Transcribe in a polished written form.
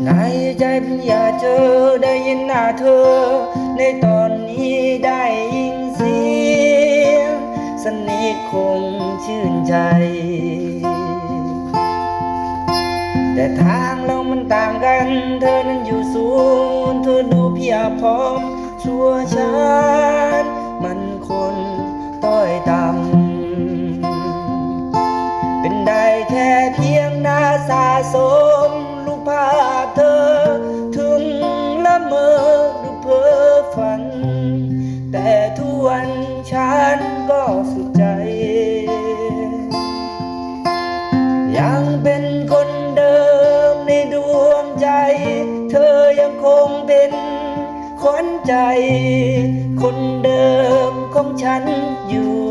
ในใจเพิ่งอยากเจอได้ยินหน้าเธอในตอนนี้ได้ยินเสียงสนิทคงชื่นใจแต่ทางเรามันต่างกันเธอนั้นอยู่สูงเธอดูเพียบพร้อมชั่วฉันมันคนต้อยต่ำเป็นได้แค่เพียงหน้าสะสมรูปภาพเธอถึงละเมอหรือเพ้อฝันแต่ทุกวันฉันก็สุขใจยังเป็นคนเดิมในดวงใจเธอยังคงเป็นขวัญใจคนเดิมของฉันอยู่